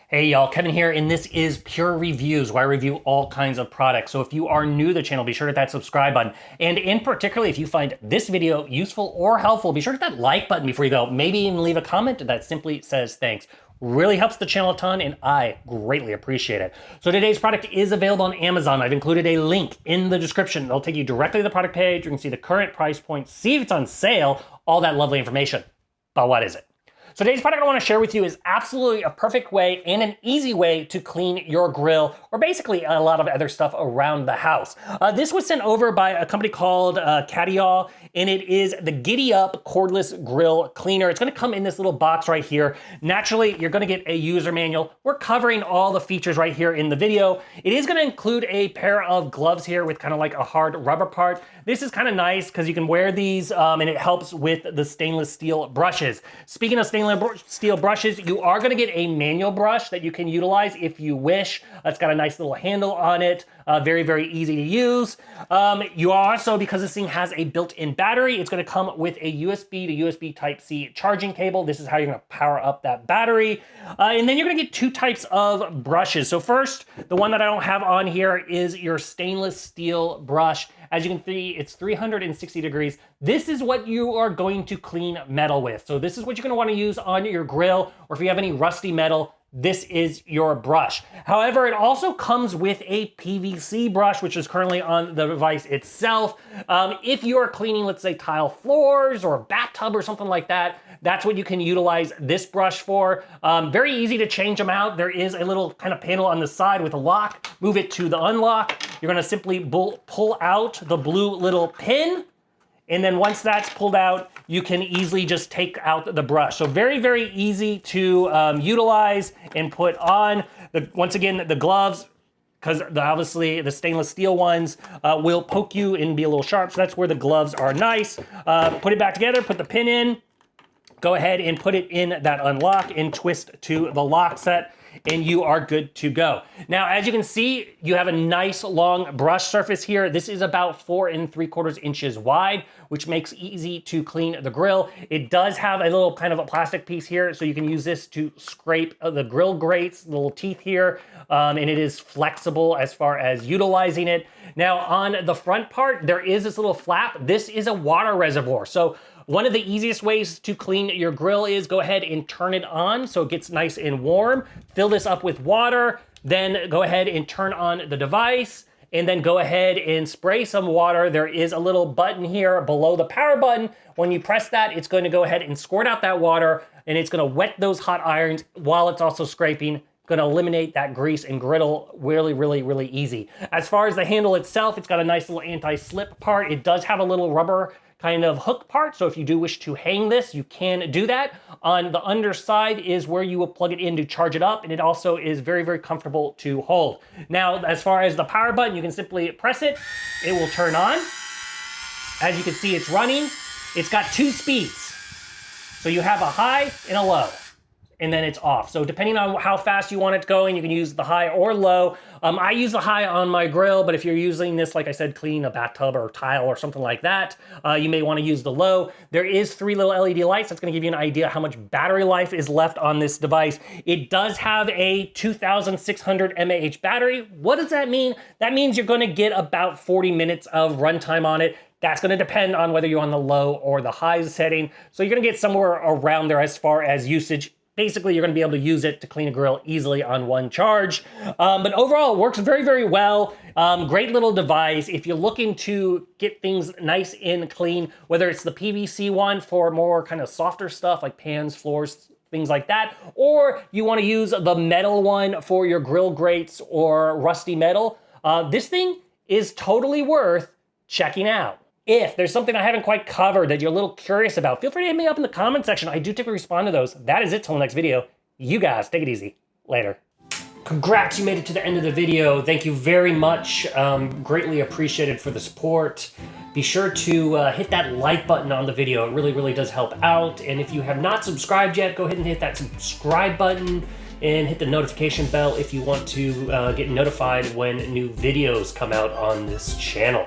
Hey y'all, Kevin here, and this is Pure Reviews, where I review all kinds of products. So if you are new to the channel, be sure to hit that subscribe button. And in particular, if you find this video useful or helpful, be sure to hit that like button before you go. Maybe even leave a comment that simply says thanks. Really helps the channel a ton, and I greatly appreciate it. So today's product is available on Amazon. I've included a link in the description. It'll take you directly to the product page. You can see the current price point, see if it's on sale, all that lovely information. But what is it? So today's product I want to share with you is absolutely a perfect way and an easy way to clean your grill, or basically a lot of other stuff around the house. This was sent over by a company called Cadyaw, and it is the Giddy Up Cordless Grill Cleaner. It's going to come in this little box right here. Naturally, you're going to get a user manual. We're covering all the features right here in the video. It is going to include a pair of gloves here with kind of like a hard rubber part. This is kind of nice because you can wear these and it helps with the stainless steel brushes. Speaking of stainless steel brushes, you are going to get a manual brush that you can utilize if you wish. It's got a nice little handle on it. Very, very easy to use. You also, because this thing has a built-in battery, it's going to come with a USB to USB Type-C charging cable. This is how you're going to power up that battery. And then you're going to get two types of brushes. So first, the one that I don't have on here is your stainless steel brush. As you can see, it's 360 degrees. This is what you are going to clean metal with. So this is what you're going to want to use on your grill, or if you have any rusty metal, this is your brush. However, it also comes with a PVC brush, which is currently on the device itself. If you are cleaning, let's say, tile floors or a bathtub or something like that, that's what you can utilize this brush for. Very easy to change them out. There is a little kind of panel on the side with a lock. Move it to the unlock. You're gonna simply pull out the blue little pin. And then once that's pulled out, you can easily just take out the brush. So very, very easy to utilize and put on. Once again, the gloves, because obviously the stainless steel ones will poke you and be a little sharp. So that's where the gloves are nice. Put it back together, put the pin in, go ahead and put it in that unlock and twist to the lock set, and you are good to go. Now, as you can see, you have a nice long brush surface here. This is about 4 3/4 inches wide, which makes it easy to clean the grill. It does have a little kind of a plastic piece here, so you can use this to scrape the grill grates, the little teeth here, and it is flexible as far as utilizing it. Now, on the front part, there is this little flap. This is a water reservoir. So one of the easiest ways to clean your grill is go ahead and turn it on so it gets nice and warm. Fill this up with water, then go ahead and turn on the device, and then go ahead and spray some water. There is a little button here below the power button. When you press that, it's going to go ahead and squirt out that water, and it's going to wet those hot irons while it's also scraping. Going to eliminate that grease and griddle really, really, really easy. As far as the handle itself, it's got a nice little anti-slip part. It does have a little rubber kind of hook part, so if you do wish to hang this, you can do that. On the underside is where you will plug it in to charge it up, and it also is very, very comfortable to hold. Now, as far as the power button, you can simply press it. It will turn on. As you can see, it's running. It's got 2 speeds. So you have a high and a low, and then it's off. So depending on how fast you want it going, you can use the high or low. I use the high on my grill, but if you're using this, like I said, clean a bathtub or tile or something like that, you may want to use the low. There is 3 little LED lights. That's going to give you an idea how much battery life is left on this device. It does have a 2,600 mAh battery. What does that mean? That means you're going to get about 40 minutes of runtime on it. That's going to depend on whether you're on the low or the high setting. So you're going to get somewhere around there as far as usage. Basically, you're going to be able to use it to clean a grill easily on one charge. But overall, it works very, very well. Great little device. If you're looking to get things nice and clean, whether it's the PVC one for more kind of softer stuff like pans, floors, things like that, or you want to use the metal one for your grill grates or rusty metal, this thing is totally worth checking out. If there's something I haven't quite covered that you're a little curious about, feel free to hit me up in the comment section. I do typically respond to those. That is it till the next video. You guys, take it easy. Later. Congrats, you made it to the end of the video. Thank you very much. Greatly appreciated for the support. Be sure to hit that like button on the video. It really, really does help out. And if you have not subscribed yet, go ahead and hit that subscribe button and hit the notification bell if you want to get notified when new videos come out on this channel.